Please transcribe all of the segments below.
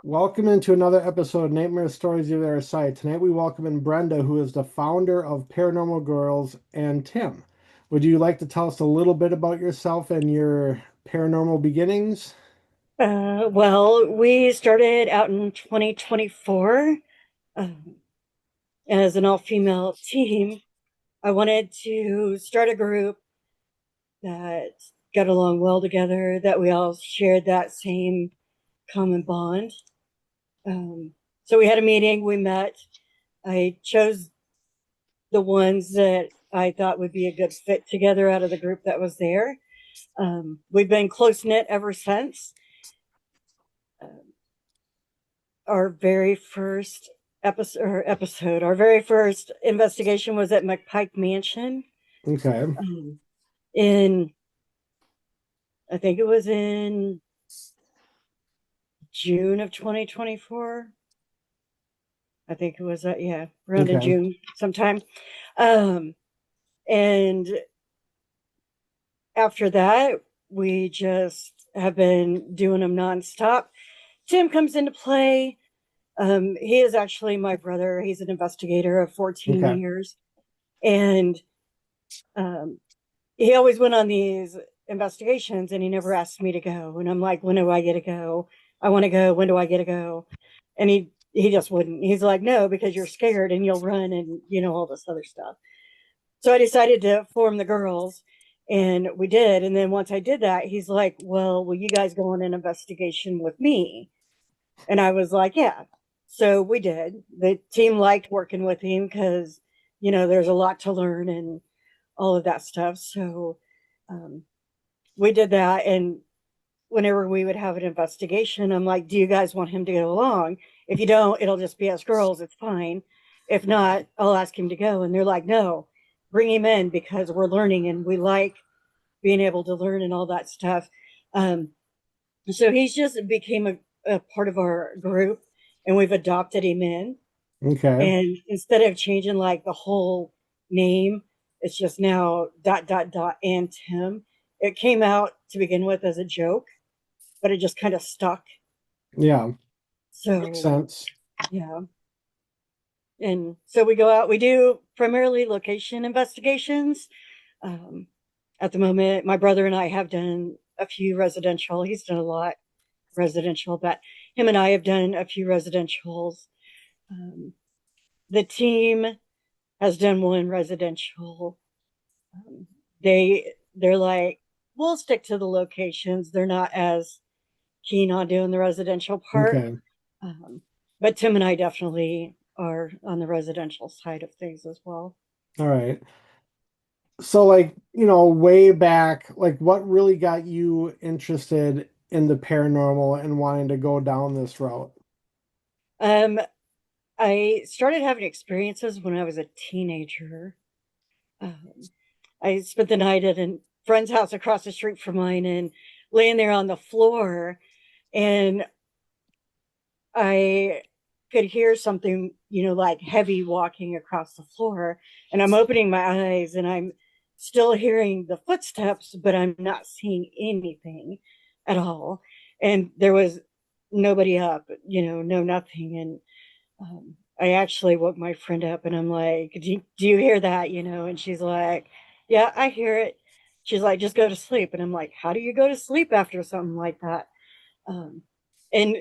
Welcome into another episode of Nightmare Stories of the Other Side. Tonight we welcome in Brenda, who is the founder of Paranormal Gurlz, and Tim. Would you like to tell us a little bit about yourself and your paranormal beginnings? Well, we started out in 2024 um, as an all-female team. I wanted to start a group that got along well together, that we all shared that same common bond. Um, so we had a meeting, we met. I chose the ones that I thought would be a good fit together out of the group that was there. We've been close knit ever since. Um, our very first episode, our very first investigation was at McPike Mansion Okay. um, in, I think it was in June of 2024. I think it was, yeah, around in Okay. June sometime. Um, and after that, we just have been doing them nonstop. Tim comes into play. He is actually my brother. He's an investigator of 14 Okay. years. And um, he always went on these investigations and he never asked me to go. And I'm like, when do I get to go? I want to go. When do I get to go? And he just wouldn't. He's like, no, because you're scared and you'll run and all this other stuff. So I decided to form the Gurlz, and we did. And then once I did that, he's like, well, will you guys go on an investigation with me? And I was like, yeah. So we did. The team liked working with him because, there's a lot to learn and all of that stuff. So um, we did that. And whenever we would have an investigation, I'm like, do you guys want him to go along? If you don't, it'll just be us girls. It's fine. If not, I'll ask him to go. And they're like, no, bring him in because we're learning and we like being able to learn and all that stuff. Um, so he's just became a part of our group and we've adopted him in. Okay. And instead of changing like the whole name, it's just now dot dot dot and Tim. It came out to begin with as a joke, but it just kind of stuck. Yeah. Makes So sense. yeah. And so we go out, we do primarily location investigations. Um, at the moment, my brother and I have done a few residential. He's done a lot residential, but him and I have done a few residentials. Um, the team has done one residential. Um, they're like, we'll stick to the locations. They're not as keen on doing the residential part. Okay. Um, but Tim and I definitely are on the residential side of things as well. All right. So, way back, what really got you interested in the paranormal and wanting to go down this route? Um, I started having experiences when I was a teenager. Um, I spent the night at a friend's house across the street from mine and laying there on the floor, and I could hear something, like heavy walking across the floor. And I'm opening my eyes and I'm still hearing the footsteps, but I'm not seeing anything at all. And there was nobody up, no nothing. And I actually woke my friend up and I'm like, do you hear that? And she's like, yeah, I hear it. She's like, just go to sleep. And I'm like, how do you go to sleep after something like that? Um, and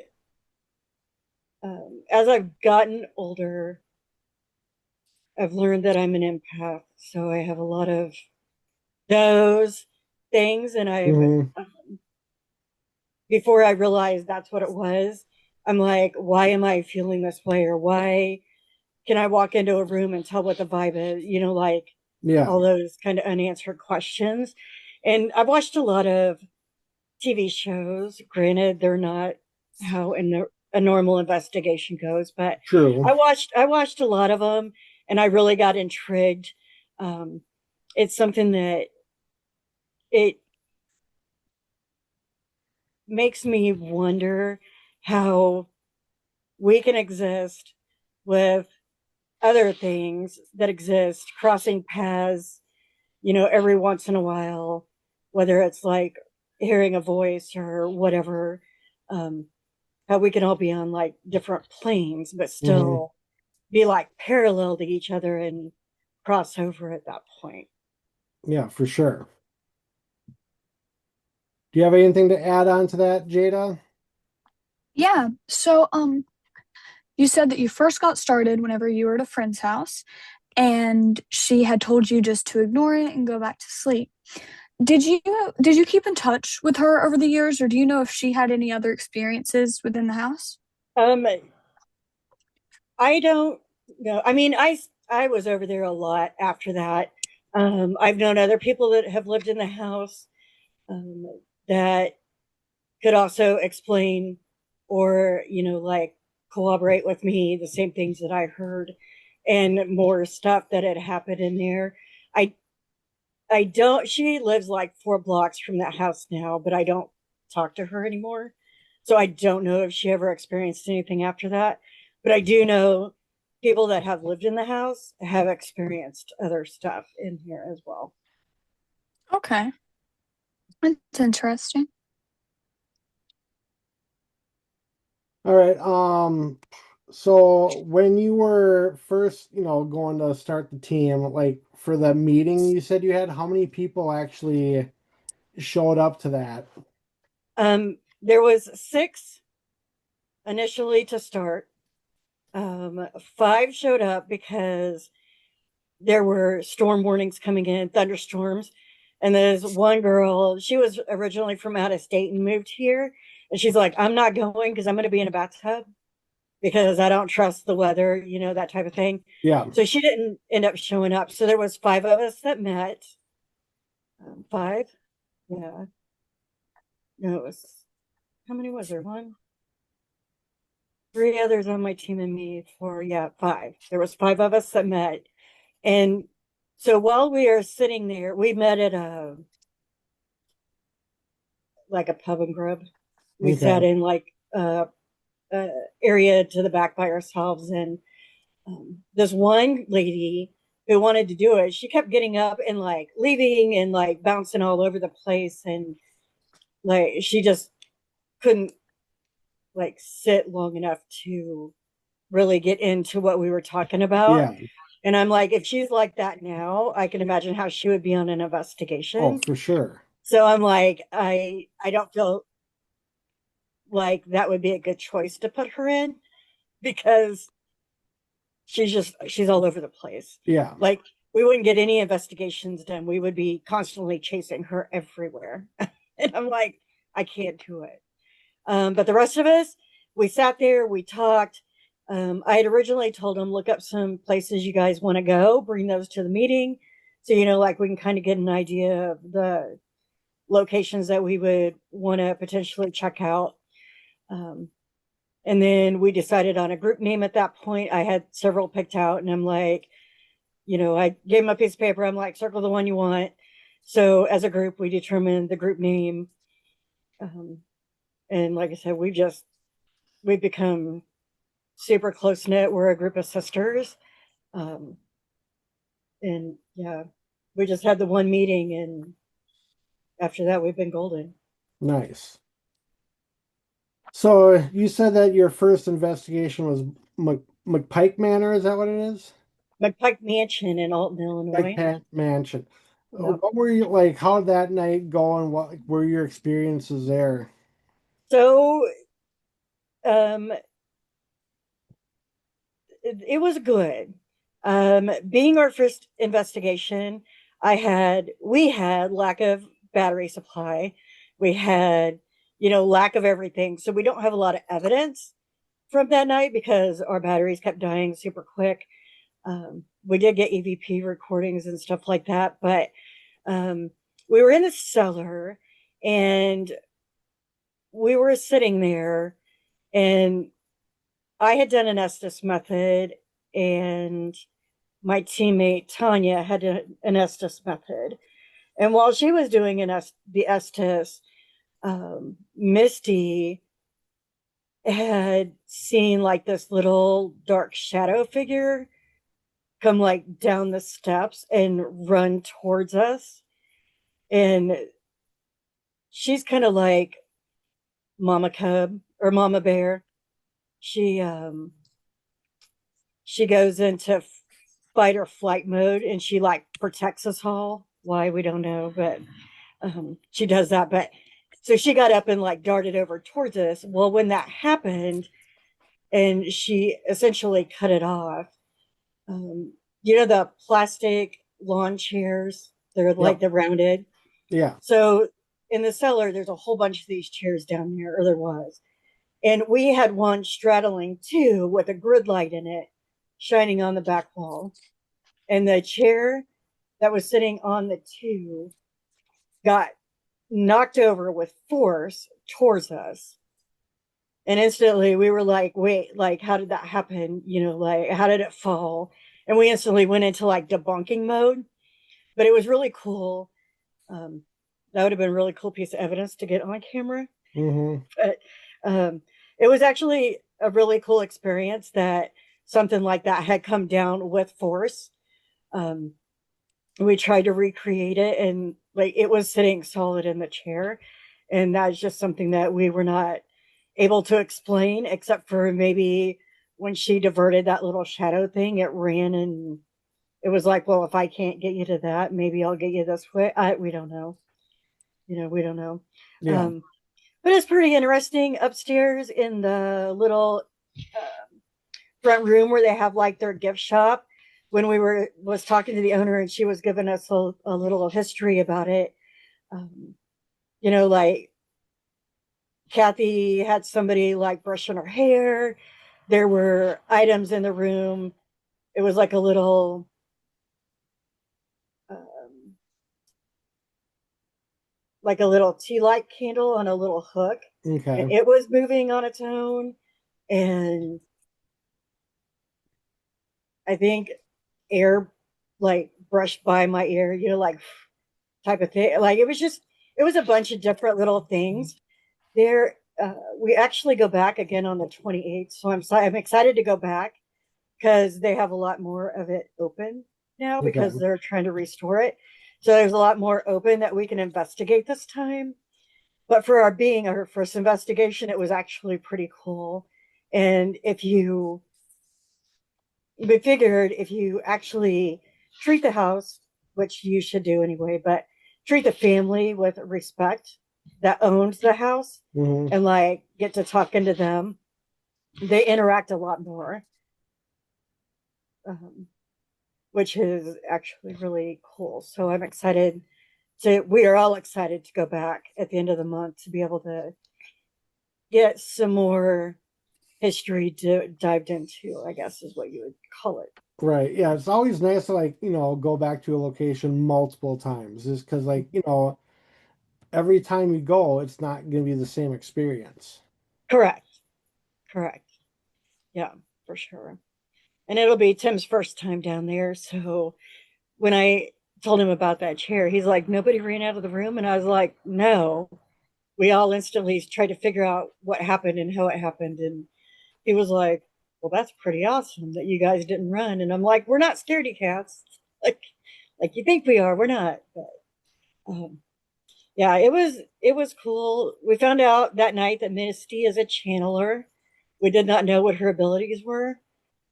as I've gotten older, I've learned that I'm an empath. So I have a lot of those things. And Hmm. before I realized that's what it was, I'm like, why am I feeling this way? Or why can I walk into a room and tell what the vibe is? Like Yeah. all those kind of unanswered questions. And I've watched a lot of TV shows. Granted, they're not how a normal investigation goes, but True. I watched a lot of them, and I really got intrigued. Um, it's something that it makes me wonder how we can exist with other things that exist crossing paths, every once in a while, whether it's like hearing a voice or whatever. Um, how we can all be on like different planes, but Hmm. still be like parallel to each other and cross over at that point. Yeah, for sure. Do you have anything to add on to that, Jada? Yeah. So, you said that you first got started whenever you were at a friend's house, and she had told you just to ignore it and go back to sleep. Did you did you keep in touch with her over the years, or do you know if she had any other experiences within the house? Um, I don't know. I mean, I was over there a lot after that. I've known other people that have lived in the house um, that could also explain or like corroborate with me the same things that I heard and more stuff that had happened in there. I I don't. She lives like 4 blocks from that house now, but I don't talk to her anymore. So I don't know if she ever experienced anything after that. But I do know people that have lived in the house have experienced other stuff in here as well. Okay, that's interesting. All right. So when you were first, going to start the team, like for the meeting you said you had, how many people actually showed up to that? There was 6 initially to start. 5 showed up because there were storm warnings coming in, thunderstorms. And there's one girl, she was originally from out of state and moved here. And she's like, I'm not going because I'm going to be in a bathtub because I don't trust the weather, that type of thing. Yeah. So she didn't end up showing up. So there was 5 of us that met. 5. Yeah. No, it was, how many was there? 1, 3 others on my team and me. 4, yeah, 5. There was 5 of us that met. And so while we are sitting there, we met at a like a pub and grub. We sat Okay. in like a area to the back by ourselves, and this one lady who wanted to do it, she kept getting up and like leaving and like bouncing all over the place, and like she just couldn't like sit long enough to really get into what we were talking about. Yeah. And I'm like, if she's like that now, I can imagine how she would be on an Oh, investigation. for sure. So I'm like, I don't feel like that would be a good choice to put her in because she's all over the place. Yeah. Like we wouldn't get any investigations done. We would be constantly chasing her everywhere. And I'm like, I can't do it. But the rest of us, we sat there, we talked. I had originally told them, look up some places you guys want to go, bring those to the meeting. So, like we can kind of get an idea of the locations that we would want to potentially check out. Um, and then we decided on a group name at that point. I had several picked out, and I'm like, I gave him a piece of paper. I'm like, circle the one you want. So as a group, we determined the group name. Um, and like I said, we've become super close knit. We're a group of sisters. Um, and yeah, we just had the one meeting, and after that, we've been golden. Nice. So you said that your first investigation was McPike Manor, is that what it is? McPike Mansion in Alton, Illinois. McPike Mansion. Yep. What were you like? How did that night go, and what were your experiences there? So um, it was good. Being our first investigation, we had lack of battery supply. We had, lack of everything. So we don't have a lot of evidence from that night because our batteries kept dying super quick. We did get EVP recordings and stuff like that, but um, we were in the cellar and we were sitting there, and I had done an Estes method, and my teammate Tanya had an Estes method. And while she was doing the Estes, Misty had seen like this little dark shadow figure come like down the steps and run towards us. And she's kind of like mama cub or Mama Bear, she she goes into fight or flight mode, and she like protects us all. Why, we don't know, but she does that. But so she got up and like darted over towards us. Well, when that happened, and she essentially cut it off. Um, you know the plastic lawn chairs? They're like Yep. the rounded. Yeah. So in the cellar, there's a whole bunch of these chairs down there, or there was. And we had one straddling two with a grid light in it, shining on the back wall. And the chair that was sitting on the two got knocked over with force towards us. And instantly we were like, wait, like, how did that happen? You know, like, how did it fall? And we instantly went into like debunking mode. But it was really cool. Um, that would have been a really cool piece of evidence to get on camera. Mm-hmm. But it was actually a really cool experience that something like that had come down with force. Um, we tried to recreate it, and like it was sitting solid in the chair, and that's just something that we were not able to explain, except for maybe when she diverted that little shadow thing, it ran, and it was like, well, if I can't get you to that, maybe I'll get you this way. We don't know. You know, we don't know. Yeah. Um, but it's pretty interesting upstairs in the little front room where they have like their gift shop. When we was talking to the owner, and she was giving us a little history about it. Um, you know, like Kathy had somebody like brushing her hair. There were items in the room. It was um, like a little tea light candle on a little hook, and Okay. it was moving on its own. And I think air like brushed by my ear, you know, like type of thing. Like it was a bunch of different little things. There, we actually go back again on the 28th, so I'm excited to go back because they have a lot more of it open now Okay. because they're trying to restore it. So there's a lot more open that we can investigate this time. But for our first investigation, it was actually pretty cool. And if you we figured if you actually treat the house, which you should do anyway, but treat the family with respect that owns the house Mm-hmm. and like get to talking to them, they interact a lot more, um, which is actually really cool. So I'm excited we are all excited to go back at the end of the month to be able to get some more history dived into, I guess is what you would call it. Right. Yeah. It's always nice to like, go back to a location multiple times just because like, every time you go, it's not going to be the same experience. Correct. Correct. Yeah, for sure. And it'll be Tim's first time down there. So when I told him about that chair, he's like, nobody ran out of the room. And I was like, no. We all instantly tried to figure out what happened and how it happened. And he was like, well, that's pretty awesome that you guys didn't run. And I'm like, we're not scaredy cats. Like, like you think we are. We're not. But, um, yeah, it was cool. We found out that night that Misty is a channeler. We did not know what her abilities were.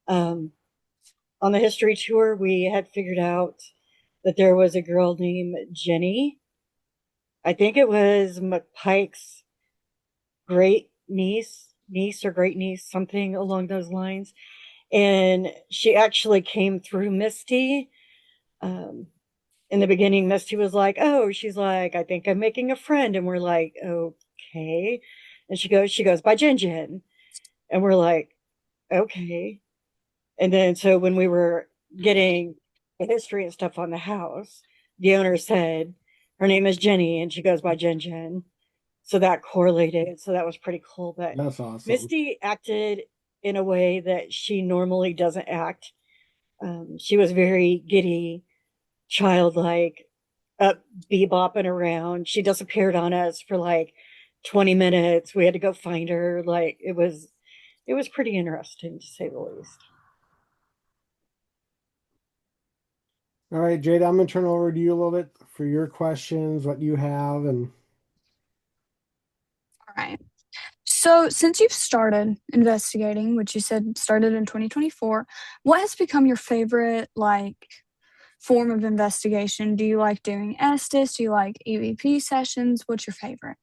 Um, on the history tour, we had figured out that there was a girl named Jenny. I think it was McPike's niece or great niece, something along those lines. And she actually came through Misty. Um, in the beginning, Misty was like, "Oh, she's like, I think I'm making a friend," and we're like, "Okay." And she goes by Jen Jen, and we're like, "Okay." And then so when we were getting the history and stuff on the house, the owner said her name is Jenny and she goes by Jen Jen. So that correlated. So that was pretty cool. But That's awesome. Misty acted in a way that she normally doesn't act. She was very giddy, childlike, up bebopping around. She disappeared on us for like 20 minutes. We had to go find her. Like it was pretty interesting to say the least. All right, Jade, I'm going to turn over to you a little bit for your questions, what you have, and All right. So, since you've started investigating, which you said started in 2024, what has become your favorite form of investigation? Do you like doing Estes? Do you like EVP sessions? What's your favorite?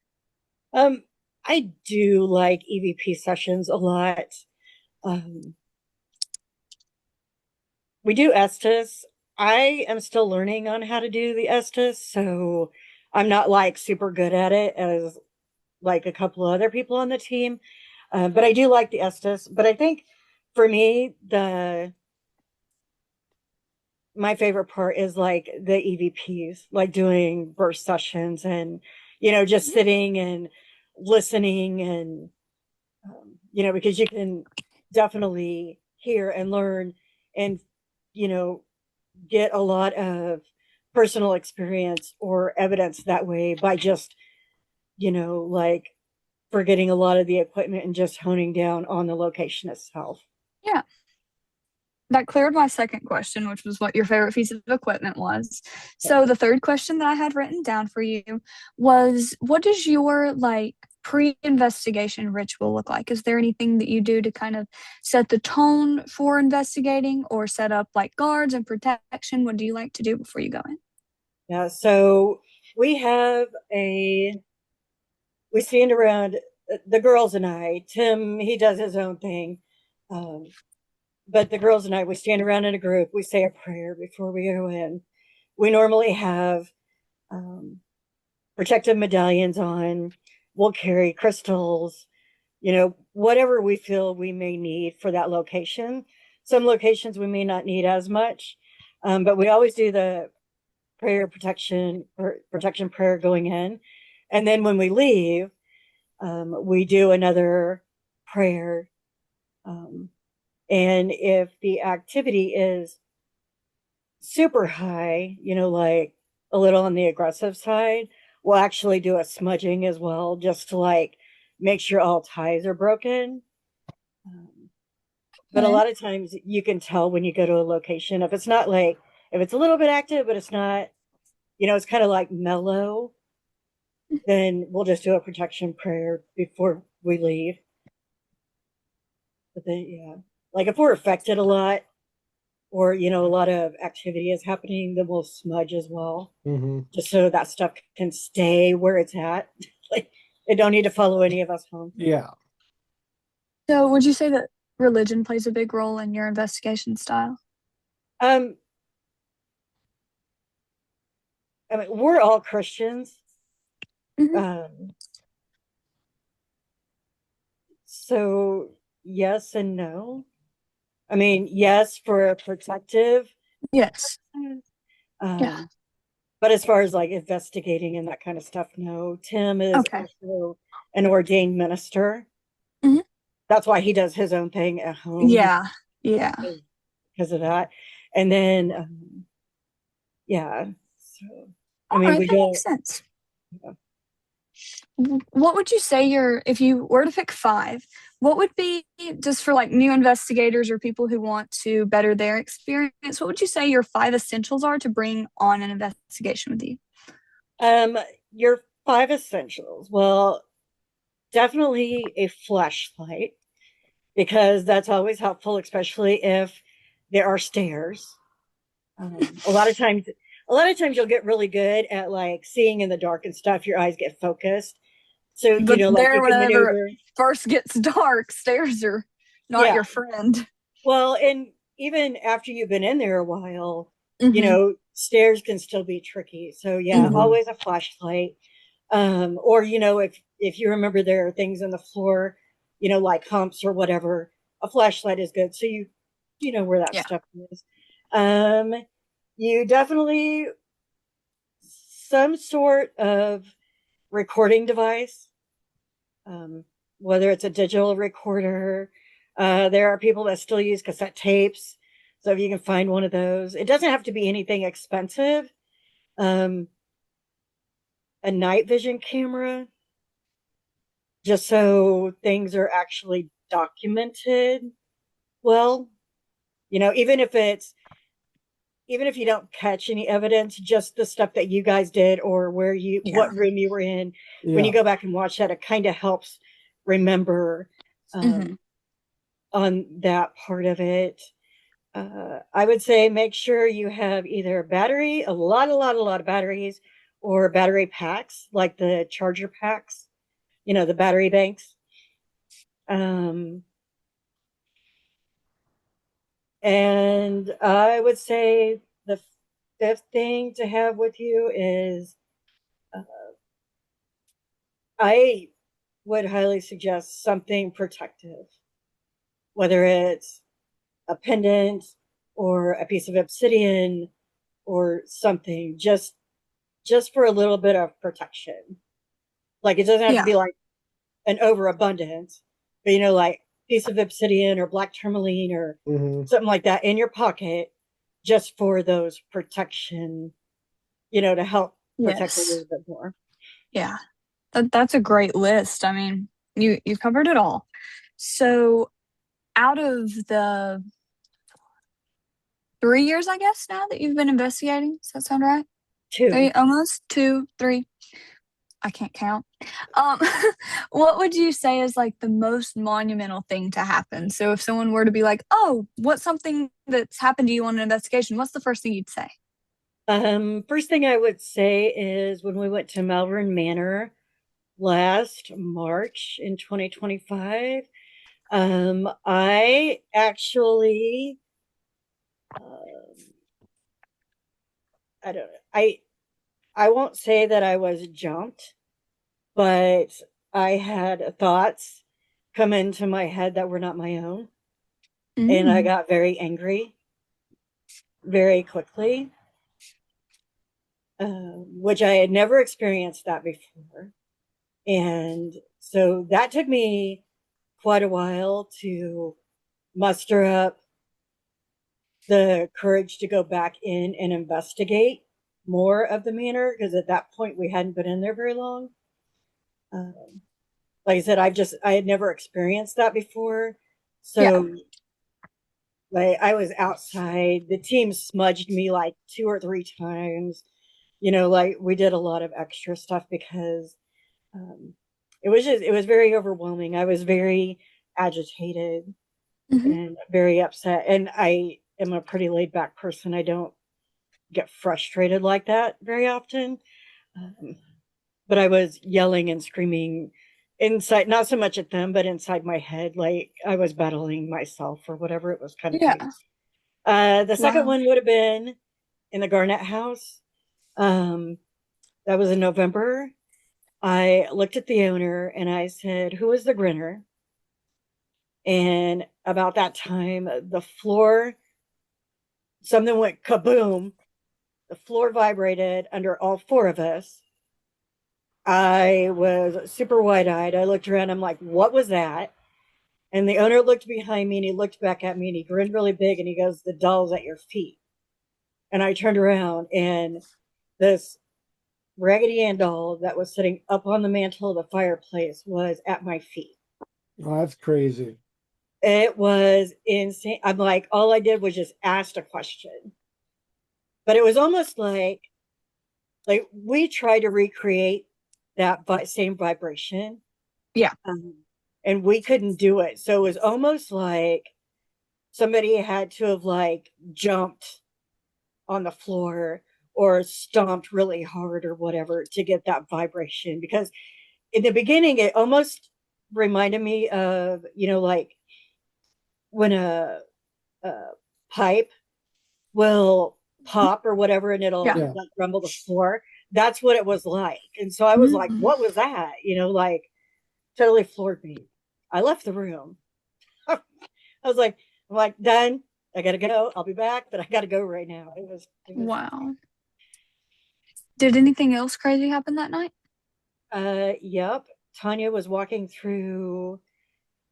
Um, I do like EVP sessions a lot. We do Estes. I am still learning on how to do the Estes, so I'm not like super good at it as like a couple of other people on the team. But I do like the Estes. But I think for me, my favorite part is like the EVPs, like doing burst sessions and just sitting and listening and because you can definitely hear and learn and you know get a lot of personal experience or evidence that way by just like forgetting a lot of the equipment and just honing down on the location itself. Yeah. That cleared my second question, which was what your favorite piece of equipment was. So the third question that I had written down for you was, what does your pre-investigation ritual look like? Is there anything that you do to kind of set the tone for investigating or set up like guards and protection? What do you like to do before you go in? Yeah, so we stand around, the girls and I. Tim, he does his own thing. But the girls and I, we stand around in a group. We say a prayer before we go in. We normally have protective medallions on. We'll carry crystals, whatever we feel we may need for that location. Some locations we may not need as much, but we always do the protection prayer going in. And then when we leave, we do another prayer. And if the activity is super high, like a little on the aggressive side, we'll actually do a smudging as well, just to like make sure all ties are broken. But a lot of times you can tell when you go to a location if it's not like, if it's a little bit active, but it's not, it's kind of like mellow, then we'll just do a protection prayer before we leave. But then, yeah, like if we're affected a lot, or a lot of activity is happening, then we'll smudge as well, just so that stuff can stay where it's at. Like it don't need to follow any of us home. Yeah. So would you say that religion plays a big role in your investigation style? I mean, we're all Christians. So yes and no. I mean, yes, for a protective. Yes. Yeah. But as far as like investigating and that kind of stuff, no. Tim is also an ordained minister. That's why he does his own thing at home. Yeah. Because of that. And then, yeah. So, I mean, that makes sense. Yeah. What would you say if you were to pick 5, what would be, just for like new investigators or people who want to better their experience, what would you say your 5 essentials are to bring on an investigation with you? Your 5 essentials. Well, definitely a flashlight, because that's always helpful, especially if there are stairs. A lot of times you'll get really good at like seeing in the dark and stuff. Your eyes get focused. So, but like you can whenever maneuver. It first gets dark, stairs are not your friend. Well, and even after you've been in there a while, stairs can still be tricky. So yeah, always a flashlight. Or, if you remember there are things on the floor, like humps or whatever, a flashlight is good. So you know where that stuff is. You definitely some sort of recording device, whether it's a digital recorder. There are people that still use cassette tapes. So if you can find one of those, it doesn't have to be anything expensive. A night vision camera, just so things are actually documented well. Even if you don't catch any evidence, just the stuff that you guys did or what room you were in, when you go back and watch that, it kind of helps remember Mhm. on that part of it. I would say make sure you have either a battery, a lot of batteries, or battery packs, like the charger packs, the battery banks. Um, and I would say the fifth thing to have with you is uh, I would highly suggest something protective, whether it's a pendant or a piece of obsidian or something, just for a little bit of protection. Like it doesn't have to Yeah. be like an overabundance, but like piece of obsidian or black tourmaline or Hmm. something like that in your pocket, just for those protection, to help protect a Yes. little bit more. Yeah. That's a great list. I mean, you covered it all. So out of the 3 years, I guess, now that you've been investigating, does that sound right? Two. Three, almost two, three. I can't count. Um, what would you say is like the most monumental thing to happen? So if someone were to be like, "Oh, what's something that's happened to you on an investigation?" What's the first thing you'd say? First thing I would say is when we went to Malvern Manor last March in 2025. I actually, um, I don't know. I won't say that I was jumped, but I had thoughts come into my head that were not my own, and I Mm, got very angry very quickly, which I had never experienced that before, and so that took me quite a while to muster up the courage to go back in and investigate more of the manor because at that point we hadn't been in there very long. Um, like I said, I had never experienced that before, yeah. so like I was outside. The team smudged me like 2 or 3 times. Like we did a lot of extra stuff because um, it was very overwhelming. I was very agitated Hmm. and very upset, and I am a pretty laid back person. I don't get frustrated like that very often. Um, but I was yelling and screaming inside, not so much at them, but inside my head, like I was battling myself or whatever. It was kind of crazy. Yeah. The second Wow. one would have been in the Garnett house. Um, that was in November. I looked at the owner and I said, "Who is the grinner?" And about that time, the floor, something went kaboom. The floor vibrated under all four of us. I was super wide eyed. I looked around. I'm like, what was that? And the owner looked behind me and he looked back at me and he grinned really big and he goes, "The doll's at your feet." And I turned around and this Raggedy Ann doll that was sitting up on the mantle of the fireplace was at my feet. Oh, that's crazy. It was insane. I'm like, all I did was just ask a question. But it was almost like we tried to recreate that same vibration, Yeah. um, and we couldn't do it. So it was almost like somebody had to have like jumped on the floor or stomped really hard or whatever to get that vibration. Because in the beginning, it almost reminded me of like when a pipe will pop or whatever, and it'll Yeah. Yeah. like rumble the floor. That's what it was like. And so I was like, Mm. "What was that?" Like totally floored me. I left the room. I was like, I'm like, done. I gotta go. I'll be back, but I gotta go right now. It was Wow. Did anything else crazy happen that night? yep. Tanya was walking through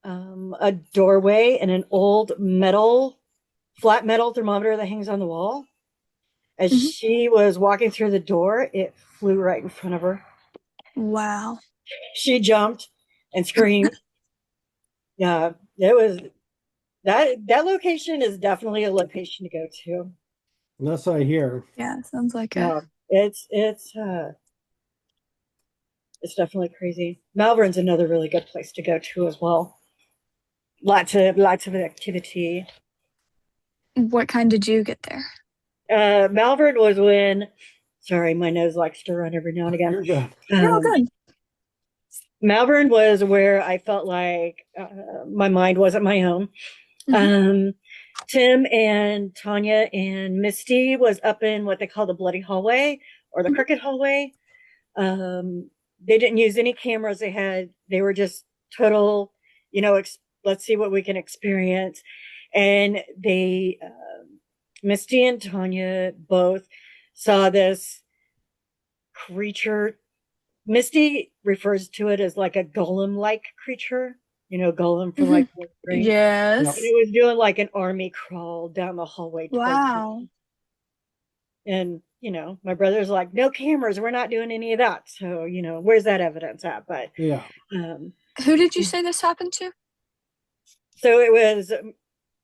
a doorway and an old flat metal thermometer that hangs on the wall. As Hmm. she was walking through the door, it flew right in front of her. Wow. She jumped and screamed. Yeah, it was that location is definitely a location to go to. And that's what I hear. Yeah, sounds like a Yeah, it's It's definitely crazy. Malvern's another really good place to go to as well. Lots of activity. What kind did you get there? Malvern was when, sorry, my nose likes to run every now and again. You're good. You're all good. Malvern was where I felt like my mind wasn't my own. Mhm. Tim and Tanya and Misty was up in what they call the bloody hallway or the Mhm. crooked hallway. They didn't use any cameras. They were just total, let's see what we can experience. And Misty and Tanya both saw this creature. Misty refers to it as like a golem-like creature, golem for like Mhm. Lord of the Rings. Yep. And Yes. it was doing like an army crawl down the hallway towards Wow. them. And, my brother's like, no cameras, we're not doing any of that. So, where's that evidence at? But Yeah. um, Who did you say this happened to? so it was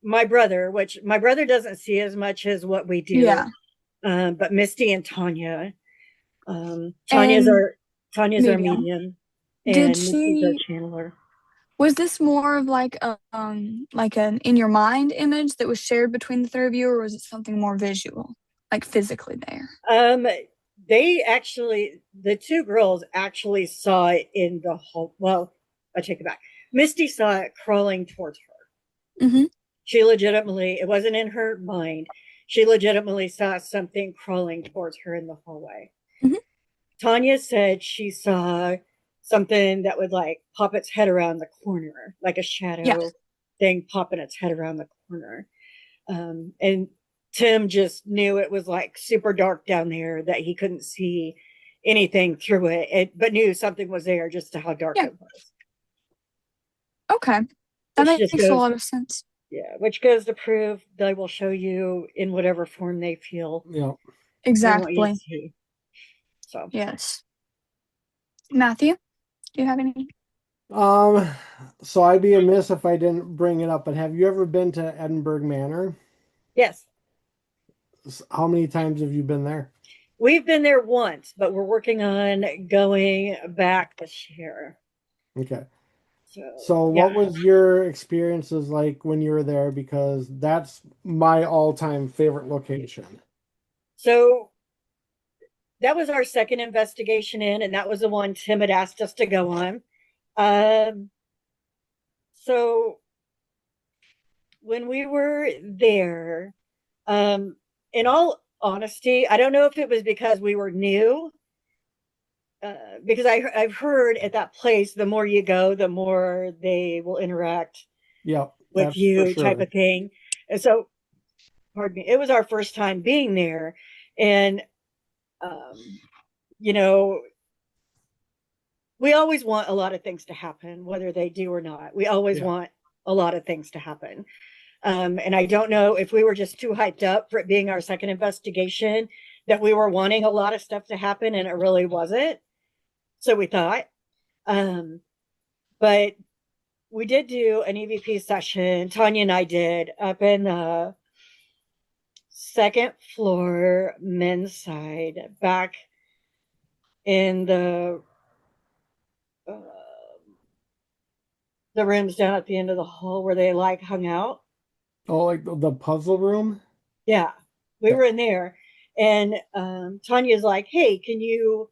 my brother, which my brother doesn't see as much as what we do. Yeah. But Misty and Tanya. Um, Tanya's And our Tanya's our medium. medium, Did and Misty's our she channeler. was this more of like an in your mind image that was shared between the three of you, or was it something more visual, like physically there? Um, the two girls actually saw it in the hall. Well, I take it back. Misty saw it crawling towards her. Mm-hmm. She legitimately, it wasn't in her mind. She legitimately saw something crawling towards her in the hallway. Mm-hmm. Tanya said she saw something that would like pop its head around the corner, like a Yeah. shadow thing popping its head around the corner. And Tim just knew it was like super dark down there, that he couldn't see anything through but knew something was there just to how dark Yeah. it was. Okay. That Which just makes a goes, lot of sense. yeah, which goes to prove they will show you in whatever form they feel Yeah. they want you to Exactly. see. So, Yes. Matthew, do you have any? Um, so I'd be amiss if I didn't bring it up, but have you ever been to Edinburgh Manor? yes, How many times have you been there? we've been there once, but we're working on going back this year. Okay. So, So yeah. what was your experiences like when you were there? Because that's my all-time favorite location. So that was our second investigation in, and that was the one Tim had asked us to go on. Um, so when we were there, um, in all honesty, I don't know if it was because we were new, because I've heard at that place, the more you go, the more they will interact Yep, with that's for you, type sure. of thing. And so, pardon me, it was our first time being there, and um, you know, we always want a lot of things to happen, whether they do or not. We always Yeah. want a lot of things to happen. And I don't know if we were just too hyped up for it being our second investigation, that we were wanting a lot of stuff to happen and it really wasn't. So we thought. Um, but we did do an EVP session. Tanya and I did up in the second floor men's side, back in uh, the rooms down at the end of the hall where they like hung out. Oh, like the puzzle room? Yeah, we Yeah. were in there, and Tanya's like, "Hey, can you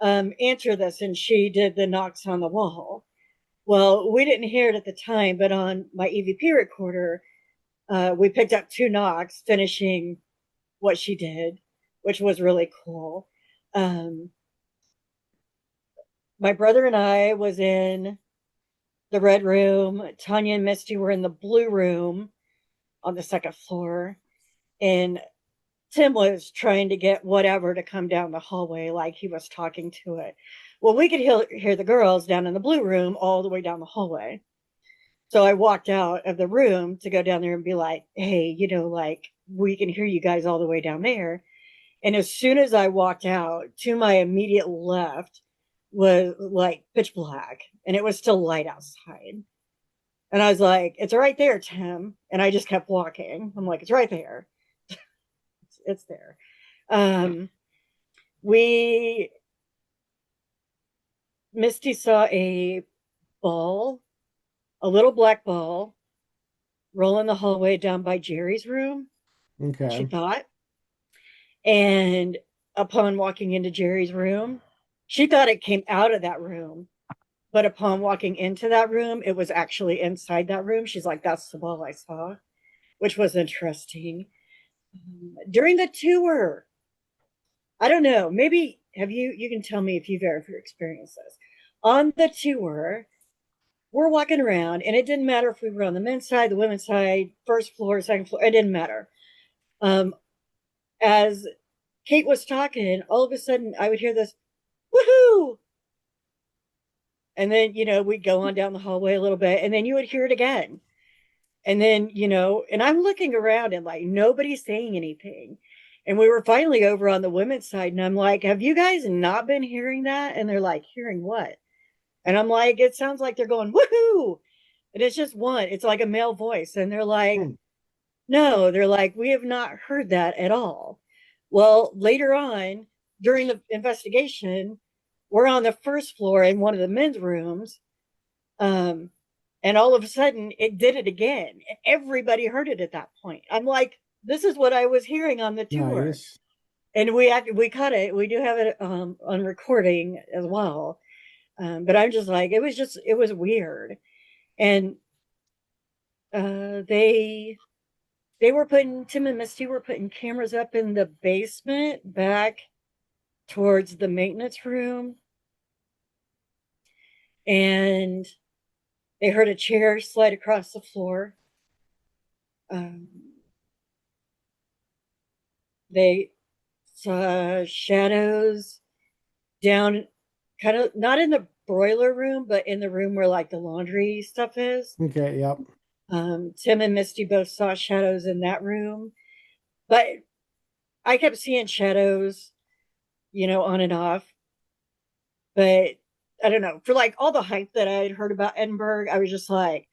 answer this?" And she did the knocks on the wall. Well, we didn't hear it at the time, but on my EVP recorder, we picked up two knocks, finishing what she did, which was really cool. Um, my brother and I was in the red room. Tanya and Misty were in the blue room on the second floor, and Tim was trying to get whatever to come down the hallway like he was talking to it. Well, we could hear the girls down in the blue room all the way down the hallway. So I walked out of the room to go down there and be like, hey, like we can hear you guys all the way down there. And as soon as I walked out, to my immediate left was like pitch black, and it was still light outside. And I was like, it's right there, Tim. And I just kept walking. I'm like, it's right there. It's there. We Misty saw a ball, a little black ball, roll in the hallway down by Jerry's room, she Okay. thought. And upon walking into Jerry's room, she thought it came out of that room. But upon walking into that room, it was actually inside that room. She's like, that's the ball I saw, which was interesting. During the tour, I don't know, maybe you can tell me if you've ever experienced this. On the tour, we're walking around, and it didn't matter if we were on the men's side, the women's side, first floor, second floor, it didn't matter. As Kate was talking, all of a sudden I would hear this woohoo. And then, we'd go on down the hallway a little bit, and then you would hear it again. And then, and I'm looking around and like nobody's saying anything. And we were finally over on the women's side, and I'm like, have you guys not been hearing that? And they're like, hearing what? And I'm like, it sounds like they're going, woohoo. And it's just one, it's like a male voice. And they're like, Hmm. no, they're like, we have not heard that at all. Well, later on, during the investigation, we're on the first floor in one of the men's rooms. Um, and all of a sudden it did it again. Everybody heard it at that point. I'm like, this is what I was hearing on the tour. Nice. And we caught it. We do have it on recording as well. But I'm just like, it was weird. And they were putting, Tim and Misty were putting cameras up in the basement back towards the maintenance room. And they heard a chair slide across the floor. Um, they saw shadows down, kind of not in the broiler room, but in the room where like the laundry stuff is. Okay, yep. Tim and Misty both saw shadows in that room, but I kept seeing shadows, on and off. But I don't know, for like all the hype that I had heard about Edinburgh, I was just like,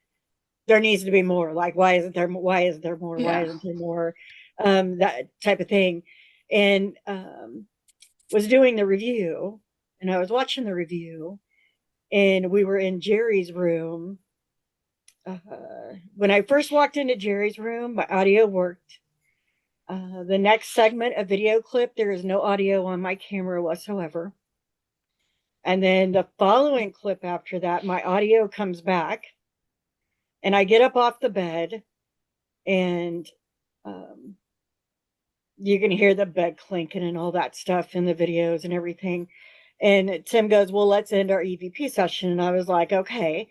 there needs to be more. Like, why isn't there? Why isn't there more? Why Yeah. isn't there more? That type of thing. And was doing the review, and I was watching the review, and we were in Jerry's room. When I first walked into Jerry's room, my audio worked. The next segment, a video clip, there is no audio on my camera whatsoever. And then the following clip after that, my audio comes back, and I get up off the bed, and um, you can hear the bed clinking and all that stuff in the videos and everything. And Tim goes, well, let's end our EVP session. And I was like, okay.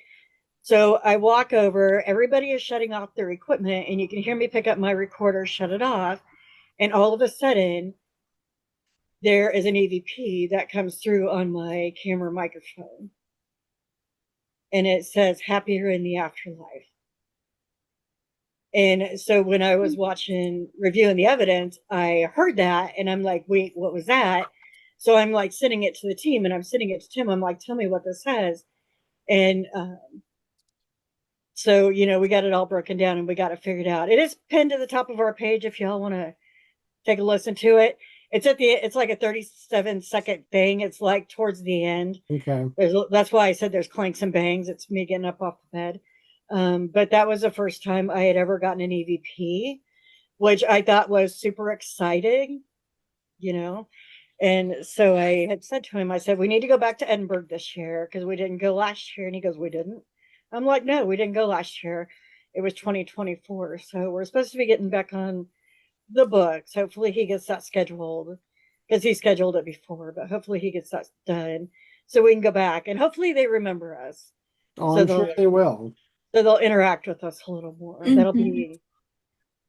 So I walk over, everybody is shutting off their equipment, and you can hear me pick up my recorder, shut it off. And all of a sudden, there is an EVP that comes through on my camera microphone. And it says, happier in the afterlife. And so when I was watching, reviewing the evidence, I heard that, and I'm like, wait, what was that? So I'm like sending it to the team, and I'm sending it to Tim. I'm like, tell me what this says. And so, we got it all broken down, and we got it figured out. It is pinned to the top of our page if y'all want to take a listen to it. It's like a 37-second thing. It's like towards the end. Okay. That's why I said there's clanks and bangs. It's me getting up off the bed. But that was the first time I had ever gotten an EVP, which I thought was super exciting, And so I had said to him, I said, we need to go back to Edinburgh this year because we didn't go last year. And he goes, we didn't. I'm like, no, we didn't go last year. It was 2024. So we're supposed to be getting back on the books. Hopefully he gets that scheduled because he scheduled it before, but hopefully he gets that done so we can go back, and hopefully they remember us. Oh, So I'm sure they will. they'll interact with us a little more. Mhm.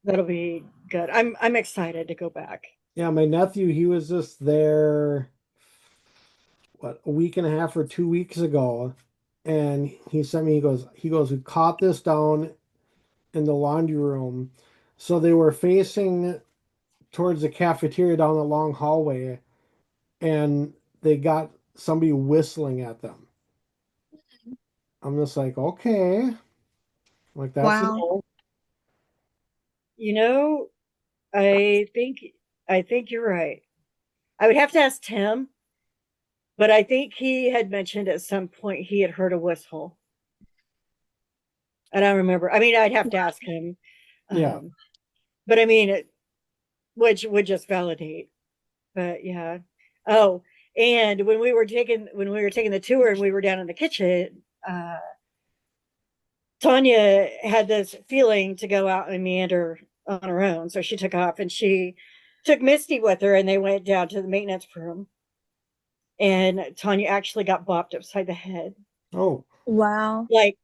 That'll be good. I'm excited to go back. Yeah, my nephew, he was just there, what, a week and a half or 2 weeks ago. And he sent me, he goes, we caught this down in the laundry room. So they were facing towards the cafeteria down the long hallway, and they got somebody whistling at them. I'm just like, okay, like that's Wow. no. You know, I think I think you're right. I would have to ask Tim But I think he had mentioned at some point he had heard a whistle. I don't remember. I mean, I'd have to ask him. Yeah. Um, but I mean, which would just validate. But yeah. Oh, and when we were taking the tour and we were down in the kitchen, Tanya had this feeling to go out and meander on her own. So she took off and she took Misty with her and they went down to the maintenance room. And Tanya actually got bopped upside the head. Oh, Wow. Like,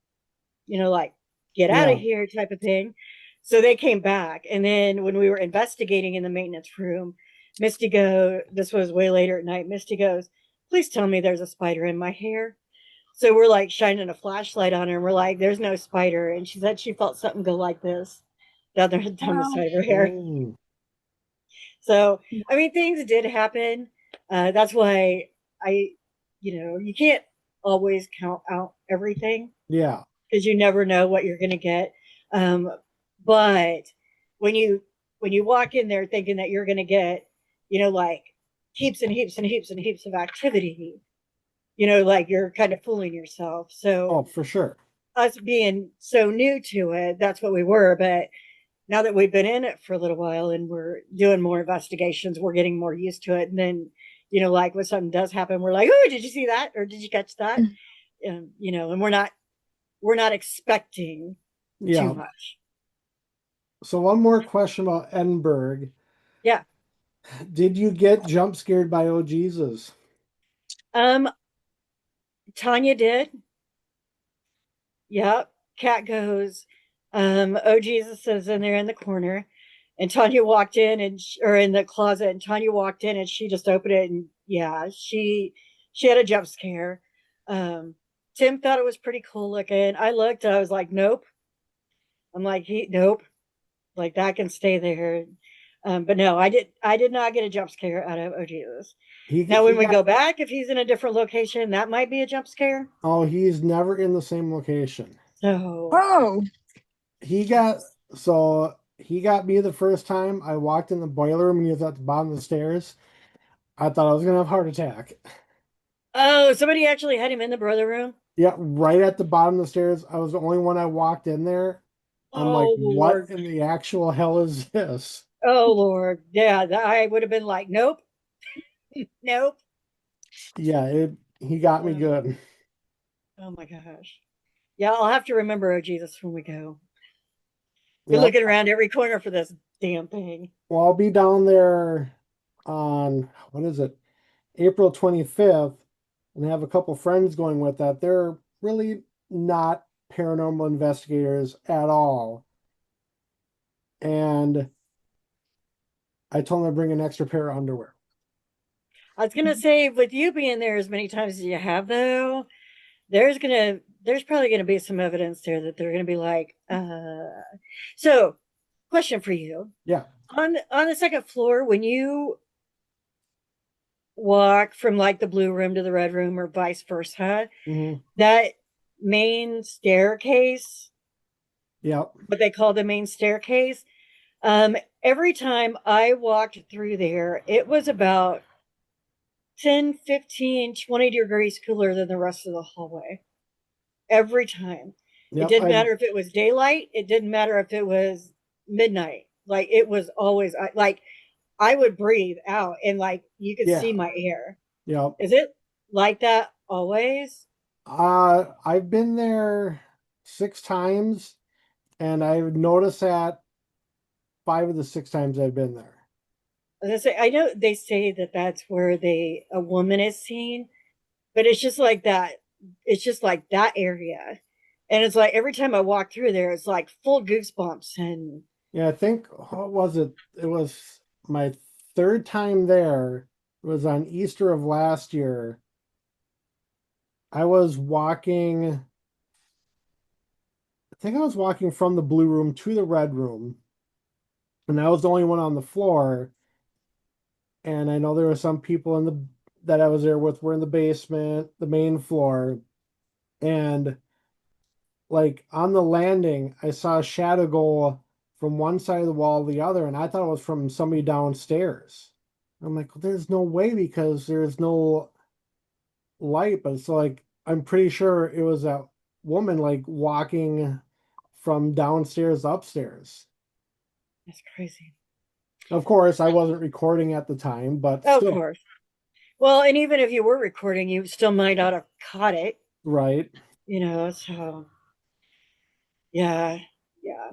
like get out of yeah. here type of thing. So they came back. And then when we were investigating in the maintenance room, this was way later at night. Misty goes, please tell me there's a spider in my hair. So we're like shining a flashlight on her and we're like, there's no spider. And she said she felt something go like this down the Wow. side of her hair. Oh, So, I mean, things did happen. That's why you can't always count out everything yeah. because you never know what you're going to get. Um, but when you walk in there thinking that you're going to get, like heaps and heaps and heaps and heaps of activity, like you're kind of fooling yourself. So Oh, for sure. us being so new to it, that's what we were. But now that we've been in it for a little while and we're doing more investigations, we're getting more used to it. And then, like when something does happen, we're like, oh, did you see that? Or did you catch that? Mm. And we're not expecting too Yeah. much. So one more question about Edinburgh. Yeah. Did you get jump scared by Oh Jesus? Um, Tanya did. Yep. Cat goes, oh, Jesus is in there in the corner. And Tanya walked in or in the closet, and Tanya walked in and she just opened it. And yeah, she had a jump scare. Tim thought it was pretty cool looking. I looked and I was like, nope. I'm like, nope. Like that can stay there. But no, I did not get a jump scare out of Oh Jesus. Now, He when we got, go back, if he's in a different location, that might be a jump scare. oh, he's never in the same location. So, Oh, He got, so he got me the first time. I walked in the boiler room and he was at the bottom of the stairs. I thought I was gonna have a heart attack. oh, somebody actually had him in the brother room. Yeah, right at the bottom of the stairs. I was the only one. I walked in there. I'm like, Oh what Lord. in the actual hell is this? Oh Lord. Yeah, I would have been like, nope, nope. Yeah, he got me Oh, good. oh my gosh. Yeah, I'll have to remember, oh Jesus, when we go. Be Yep. looking around every corner for this damn thing. Well, I'll be down there on what is it, April 25th, and I have a couple friends going with that. They're really not paranormal investigators at all. And I told them to bring an extra pair of underwear. I was gonna say, with you being there as many times as you have, though, there's probably gonna be some evidence there that they're gonna be like, So, question for you: Yeah. on the second floor, when you walk from like the blue room to the red room, or vice versa, Hmm. that main staircase, Yep. what they call the main staircase, every time I walked through there, it was about 10, 15, 20 degrees cooler than the rest of the hallway. Every time. It Yep. didn't matter if it was daylight. It didn't matter if it was midnight. Like it was always like I would breathe out and like you could Yeah. see my air. Yep. Is it like that always? I've been there 6 times, and I've noticed that 5 of the 6 times I've been there. I know they say that that's where a woman is seen, but it's just like that. It's just like that area, and it's like every time I walk through there, it's like full goosebumps. And Yeah, I think, what was it? It was my third time there. It was on Easter of last year. I was walking, I think I was walking from the blue room to the red room, and I was the only one on the floor. And I know there were some people in the that I was there with were in the basement, the main floor, and like on the landing, I saw a shadow go from one side of the wall to the other, and I thought it was from somebody downstairs. I'm like, well, there's no way because there's no light, but it's like I'm pretty sure it was that woman like walking from downstairs upstairs. That's crazy. Of course, I wasn't recording at the time, but Of still, course. Well, and even if you were recording, you still might not have caught it, right? so yeah, yeah.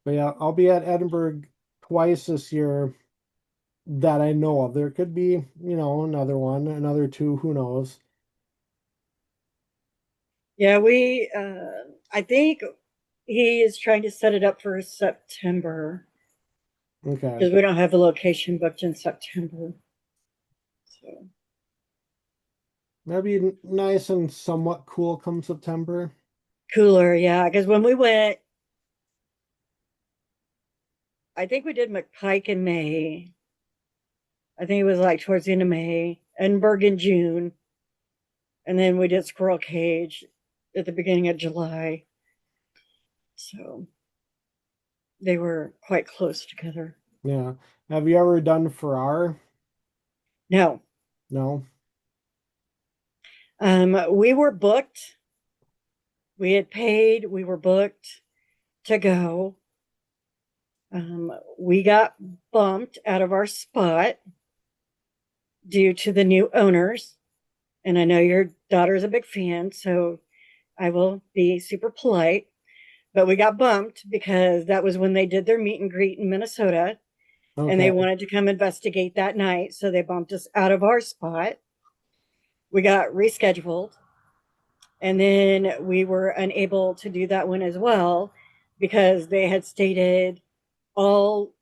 But yeah, I'll be at Edinburgh twice this year that I know of. There could be, another one, another two, who knows? Yeah, I think he is trying to set it up for September Okay. because we don't have a location booked in September. So, That'd be nice and somewhat cool come September. cooler, yeah. Because when we went, I think we did McPike in May. I think it was like towards the end of May, Edinburgh in June, and then we did Squirrel Cage at the beginning of July. So they were quite close together. Yeah. Have you ever done Farrar? No, No. we were booked. We had paid. We were booked to go. We got bumped out of our spot due to the new owners. And I know your daughter's a big fan, so I will be super polite. But we got bumped because that was when they did their meet and greet in Minnesota. And Okay. they wanted to come investigate that night. So they bumped us out of our spot. We got rescheduled. And then we were unable to do that one as well because they had stated all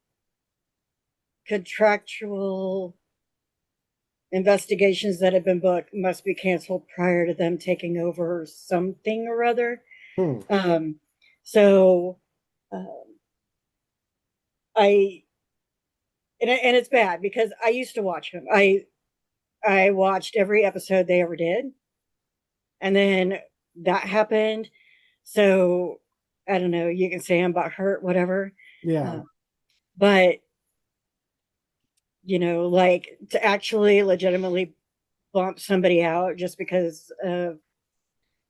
contractual investigations that had been booked must be canceled prior to them taking over something or other. Hmm. So I and it's bad because I used to watch them. I watched every episode they ever did, and then that happened. So I don't know. You can say I'm about hurt, whatever. Yeah. Uh, but like to actually legitimately bump somebody out just because of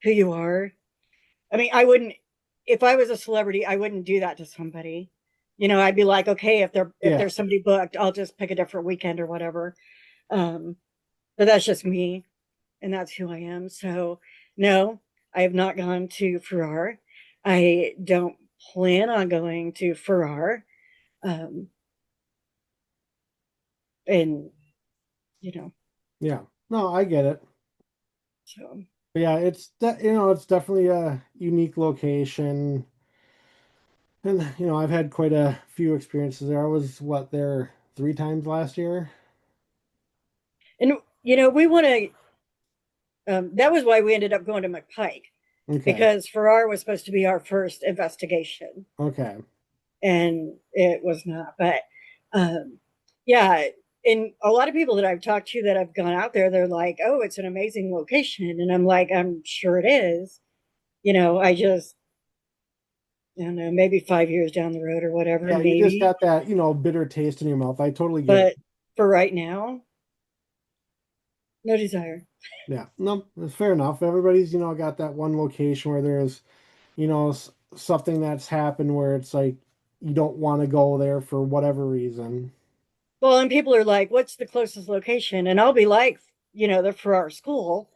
who you are. I mean, I wouldn't if I was a celebrity, I wouldn't do that to somebody. I'd be like, okay, if Yeah. there's somebody booked, I'll just pick a different weekend or whatever. Um, but that's just me, and that's who I am. So no, I have not gone to Farrar. I don't plan on going to Farrar. Um, and you know, Yeah. No, I get it. so But yeah, it's definitely a unique location. And I've had quite a few experiences there. I was there 3 times last year. and we want to. That was why we ended up going to McPike Okay. because Farrar was supposed to be our first investigation, Okay. and it was not. But yeah, and a lot of people that I've talked to that have gone out there, they're like, "Oh, it's an amazing location," and I'm like, "I'm sure it is." I don't know, maybe 5 years down the road or whatever, Yeah, you just maybe. got that, bitter taste in your mouth. I totally get it. But for right now, no desire. Yeah. No, it's fair enough. Everybody's, got that one location where there's, something that's happened where it's like you don't want to go there for whatever reason. Well, and people are like, "What's the closest location?" And I'll be like, the Farrar School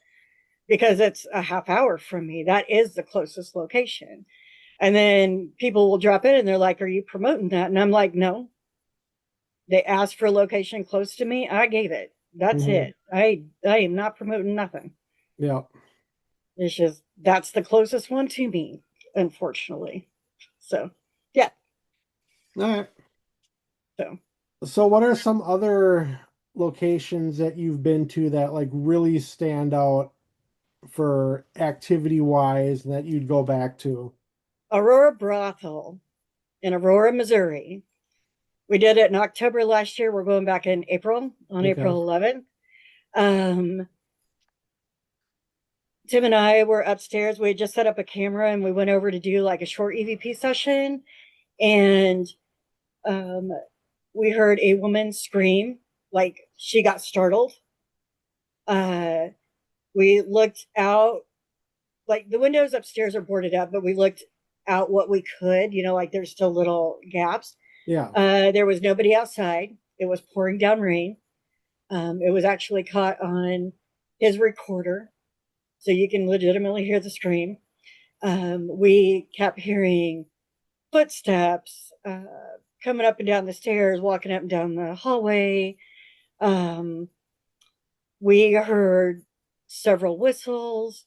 because it's a half hour from me. That is the closest location. And then people will drop in and they're like, "Are you promoting that?" And I'm like, "No." They asked for a location close to me. I gave it. That's Hmm. it. I am not promoting nothing. Yeah. It's just that's the closest one to me, unfortunately. So yeah. All right. So So what are some other locations that you've been to that like really stand out for activity wise and that you'd go back to? Aurora Brothel in Aurora, Missouri. We did it in October last year. We're going back in April on Okay. April 11th. Um, Tim and I were upstairs. We had just set up a camera and we went over to do like a short EVP session. And we heard a woman scream like she got startled. Uh, we looked out, like the windows upstairs are boarded up, but we looked out what we could, like there's still little gaps. Yeah. There was nobody outside. It was pouring down rain. It was actually caught on his recorder, so you can legitimately hear the scream. We kept hearing footsteps coming up and down the stairs, walking up and down the hallway. Um, we heard several whistles.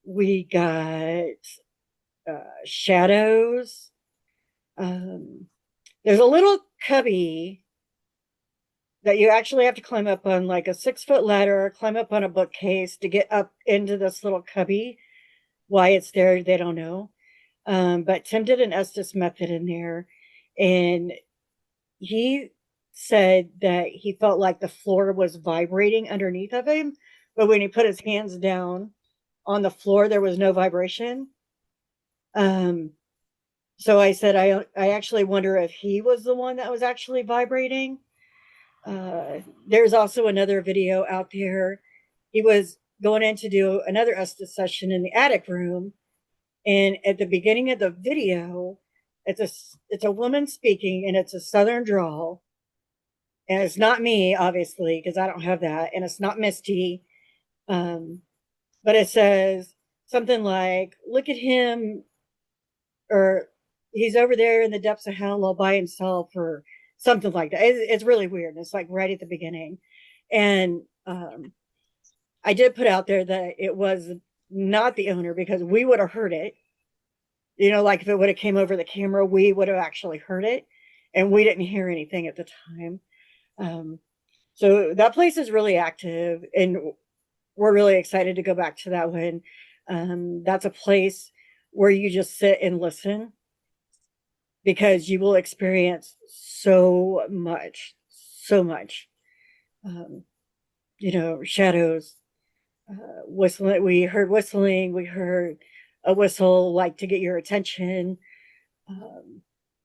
We got shadows. There's a little cubby that you actually have to climb up on, like a 6-foot ladder, climb up on a bookcase to get up into this little cubby. Why it's there, they don't know. But Tim did an Estes method in there, and he said that he felt like the floor was vibrating underneath of him, but when he put his hands down on the floor, there was no vibration. So I said, I actually wonder if he was the one that was actually vibrating. There's also another video out there. He was going in to do another Estes session in the attic room, and at the beginning of the video, it's a woman speaking, and it's a southern drawl, and it's not me, obviously, because I don't have that, and it's not Misty, but it says something like, "Look at him," or "He's over there in the depths of hell all by himself," or something like that. It's really weird. It's like right at the beginning, and I did put out there that it was not the owner, because we would have heard it. Like if it would have came over the camera, we would have actually heard it, and we didn't hear anything at the time. So that place is really active, and we're really excited to go back to that one. That's a place where you just sit and listen, because you will experience so much, so much. Shadows, whistling. We heard whistling. We heard a whistle like to get your attention.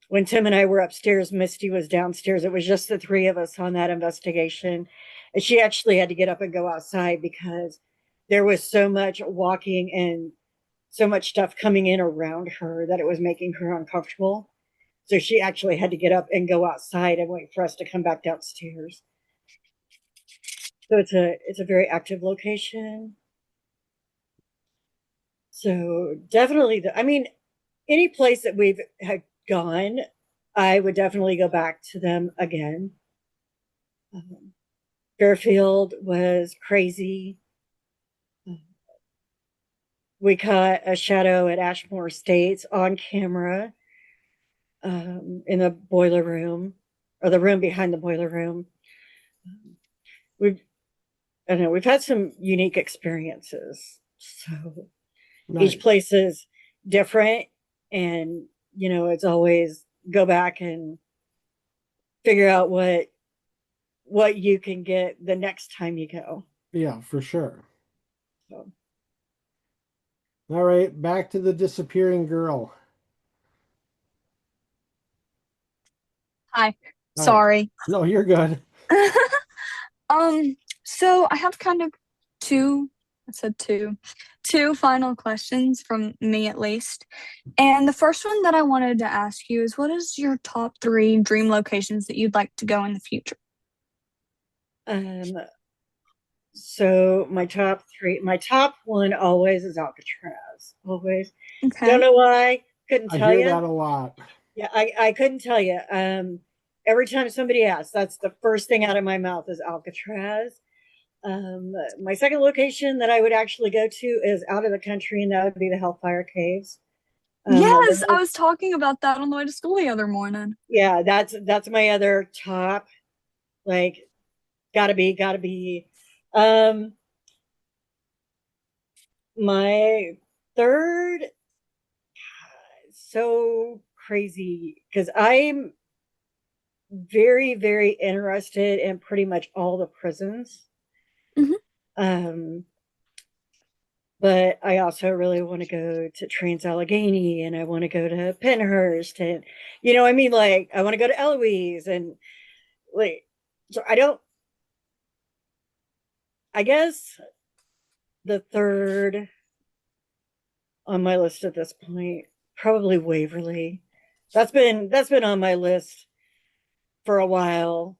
When Tim and I were upstairs, Misty was downstairs. It was just the three of us on that investigation. And she actually had to get up and go outside because there was so much walking and so much stuff coming in around her that it was making her uncomfortable. So she actually had to get up and go outside and wait for us to come back downstairs. So it's a very active location. So definitely, any place that we've had gone, I would definitely go back to them again. Fairfield was crazy. We caught a shadow at Ashmore Estates on camera, in the boiler room, or the room behind the boiler room. We've, I don't know, we've had some unique experiences. So Nice. each place is different, and it's always go back and figure out what you can get the next time you go. Yeah, for sure. So All right, back to the disappearing girl. Hi. Hi. Sorry. No, you're good. So I have kind of two, I said two final questions from me at least. And the first one that I wanted to ask you is, what is your top 3 dream locations that you'd like to go in the future? um so my top one always is Alcatraz. Always. Don't Okay. know why. Couldn't I tell hear you. that a lot. Yeah, I couldn't tell you. Every time somebody asks, that's the first thing out of my mouth is Alcatraz. My second location that I would actually go to is out of the country, and that would be the Hellfire Caves. Yes, I was talking about that on the way to school the other morning. Yeah, that's my other top. Like, gotta be. Um, my third, so crazy because I'm very, very interested in pretty much all the prisons. Mhm. Um, but I also really want to go to Trans Allegheny, and I want to go to Penhurst, and like I want to go to Eloise, and like, so I don't. I guess the third on my list at this point, probably Waverly. That's been on my list for a while,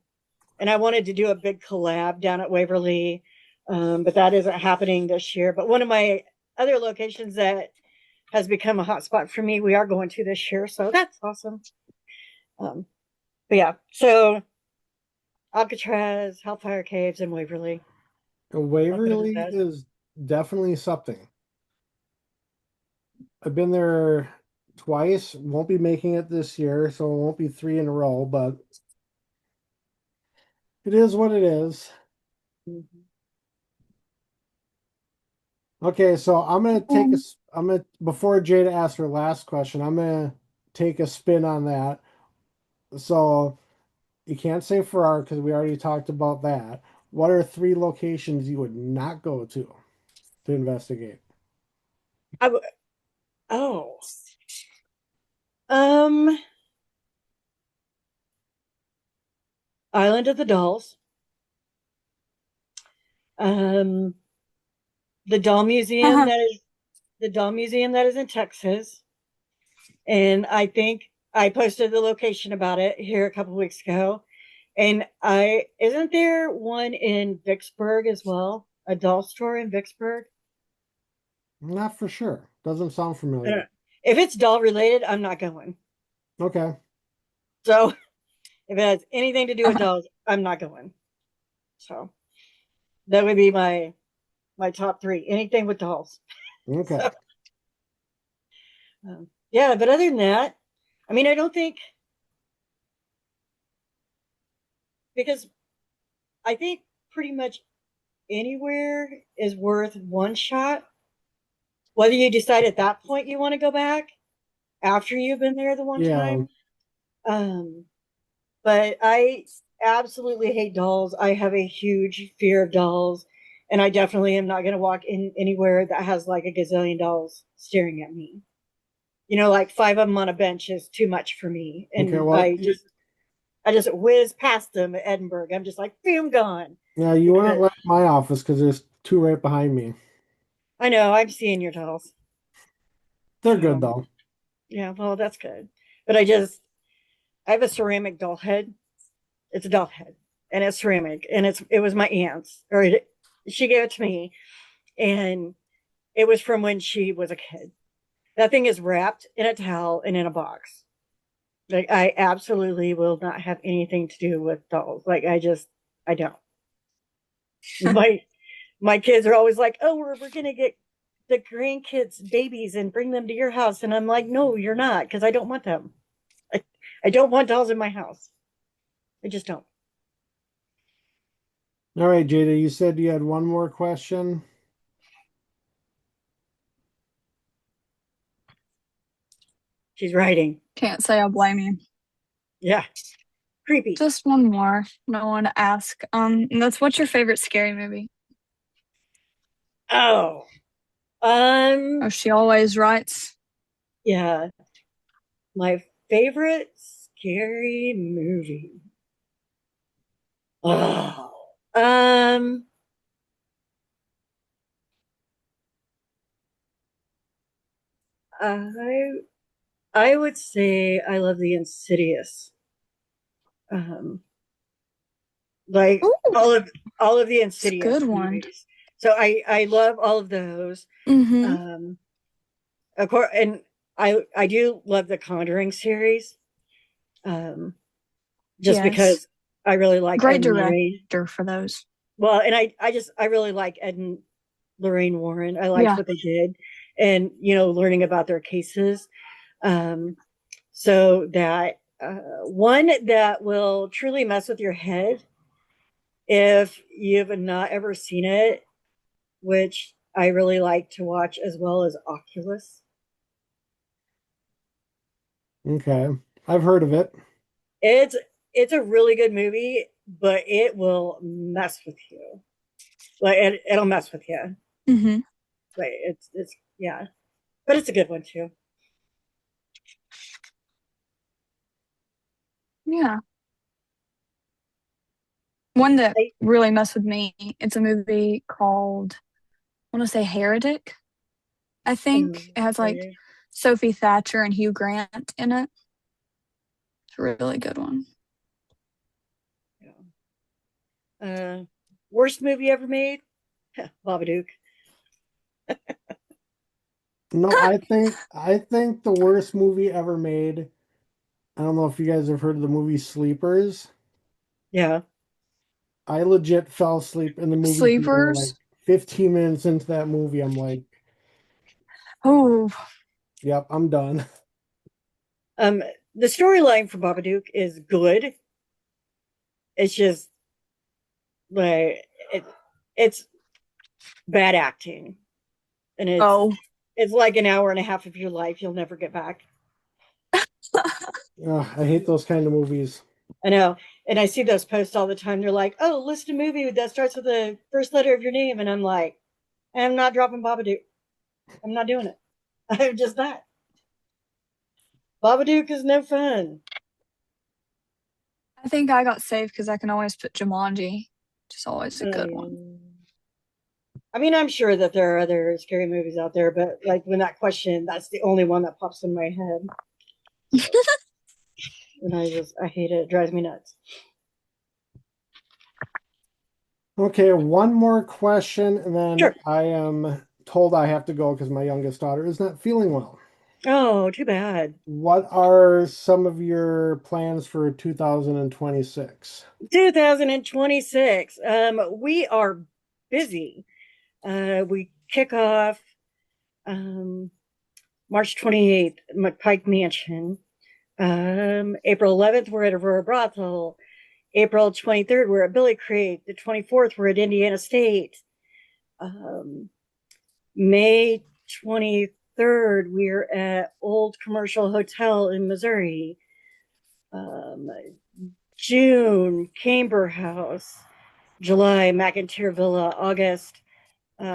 and I wanted to do a big collab down at Waverly, but that isn't happening this year. But one of my other locations that has become a hot spot for me, we are going to this year, so that's awesome. But yeah, so Alcatraz, Hellfire Caves, and Waverly. I'll put it as Waverly that. is definitely something. I've been there twice. Won't be making it this year, so it won't be three in a row, but it is what it is. Mhm. Okay, so I'm gonna take a. Um, I'm gonna before Jada asks her last question, I'm gonna take a spin on that. So you can't say Farrar because we already talked about that. What are three locations you would not go to investigate? I w- oh, um, Island of the Dolls, um, the doll museum that is the doll museum that is in Texas, and I think I posted the location about it here a couple weeks ago. And I isn't there one in Vicksburg as well, a doll store in Vicksburg? Not for sure. Doesn't sound I don't know. familiar. If it's doll related, I'm not going. Okay. So if it has anything to do with dolls, I'm not going. So that would be my top three. Anything with dolls. Okay. So yeah, but other than that, I mean, I don't think because I think pretty much anywhere is worth one shot. Whether you decide at that point you want to go back after you've been there the one Yeah. time. Um, but I absolutely hate dolls. I have a huge fear of dolls, and I definitely am not going to walk in anywhere that has like a gazillion dolls staring at me. You know, like five of them on a bench is too much for me, Okay. and Well, I just whiz past them at Edinburgh. I'm just like, boom, gone. yeah, you wouldn't Because like my office because there's two right behind me. I know I'm seeing your dolls. They're good So though. yeah, well, that's good. But I have a ceramic doll head. It's a doll head, and it's ceramic, and it was my aunt's, she gave it to me, and it was from when she was a kid. That thing is wrapped in a towel and in a box. Like I absolutely will not have anything to do with dolls. Like I don't. My my kids are always like, oh, we're gonna get the grandkids babies and bring them to your house, and I'm like, no, you're not, because I don't want them. I, I don't want dolls in my house. I just don't. All right, Jada, you said you had one more question. She's writing. can't say I blame you. Yeah, creepy. Just one more. No one to ask. And that's what's your favorite scary movie? Oh, Oh, she always writes. yeah. My favorite scary movie. Oh, I I would say I love the Insidious. Um, like Ooh, all of the it's a Insidious good one. movies. So I love all of those. Mm-hmm. Um, of course, and I do love the Conjuring series. Um, just Yes. because I really like Ed Great and Lorraine. director for those. Well, and I really like Ed and Lorraine Warren. I liked Yeah. what they did, and learning about their cases. Um, so that one that will truly mess with your head if you've not ever seen it, which I really like to watch as well as Oculus. Okay. I've heard of it. It's it's a really good movie, but it will mess with you. Like it'll mess with you. Mm-hmm. Like it's yeah, but it's a good one too. Yeah. One that I- really messed with me, it's a movie called, I want to say Heretic, I think. It has like okay. Sophie Thatcher and Hugh Grant in it. It's a really good one. Uh, worst movie ever made? Babadook. No, I think the worst movie ever made. I don't know if you guys have heard of the movie Sleepers. Yeah. I legit fell asleep in the movie theater like Sleepers. 15 minutes into that movie. I'm like, Oh, yep, I'm done. Um, the storyline for Babadook is good. It's just like it's bad acting, and oh. it's like an hour and a half of your life you'll never get back. Ugh, I hate those kind of movies. I know, and I see those posts all the time. They're like, "Oh, list a movie that starts with the first letter of your name," and I'm like, "I'm not dropping Babadook. I'm not doing it. I'm just not. Babadook is no fun." I think I got saved because I can always put Jumanji, which is always a good one. I mean, I'm sure that there are other scary movies out there, but like when that question, that's the only one that pops in my head. So, and I hate it. It drives me nuts. Okay, one more question, and then Sure. I am told I have to go because my youngest daughter is not feeling well. Oh, too bad. What are some of your plans for 2026? 2026. We are busy. We kick off um, March 28th, McPike Mansion. April 11th, we're at Aurora Brothel. April 23rd, we're at Billy Creek. The 24th, we're at Indiana State. Um, May 23rd, we're at Old Commercial Hotel in Missouri. Um, June, Camber House. July, McIntyre Villa. August,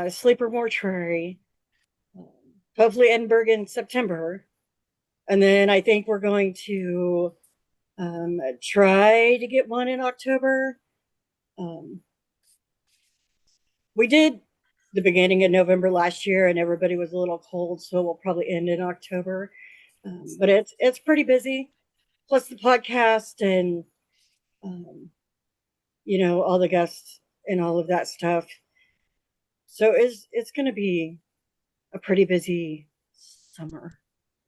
Sleeper Mortuary. Hopefully, Edinburgh in September. And then I think we're going to try to get one in October. Um, we did the beginning of November last year, and everybody was a little cold, so we'll probably end in October. But it's pretty busy. Plus the podcast and um, all the guests and all of that stuff. So it's going to be a pretty busy summer.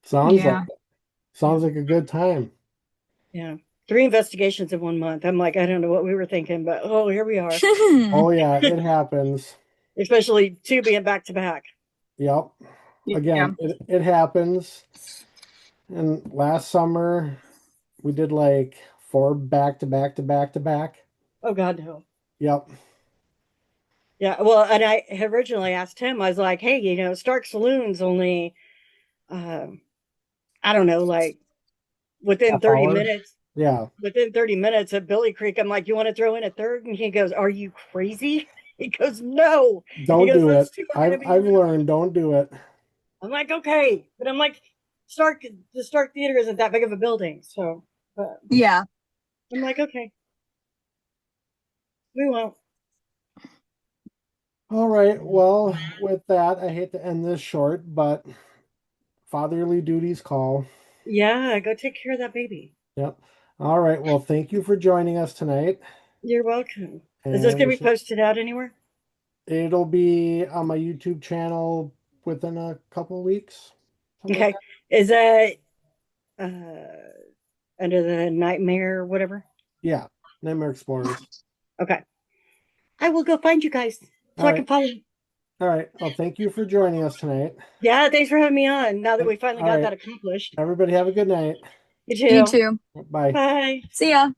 Sounds like Yeah. it. Sounds like a good time. Yeah. 3 investigations in 1 month. I'm like, I don't know what we were thinking, but oh, here we are. Oh yeah, it happens. Especially two being back to back. Yep. Yeah. Again, it happens. And last summer we did like four back to back to back to back. Oh God, no. Yep. Yeah. Well, and I had originally asked him, I was like, hey, Stark Saloon's only I don't know, like within Half 30 hour. minutes. Yeah. Within 30 minutes at Billy Creek, I'm like, you want to throw in a third? And he goes, are you crazy? He goes, no. He Don't goes, do it. those two are going to be I've really. learned don't do it. I'm like, okay. But I'm like, the Stark Theater isn't that big of a building. So, but Yeah. I'm like, okay, we won't. All right. Well, with that, I hate to end this short, but fatherly duties call. Yeah, go take care of that baby. Yep. All right. Well, thank you for joining us tonight. You're welcome. Is this And going to be posted out anywhere? it'll be on my YouTube channel within a couple weeks. Something like Okay. that. Is that under the Nightmare, whatever? Yeah. Nightmare.Explorers. Okay. I will go find you guys All so I can right. follow you. All right. Well, thank you for joining us tonight. Yeah, thanks for having me on. Now that Yep. we finally All got right. that accomplished. Everybody have a good night. You You too. too. Bye. Bye. See ya.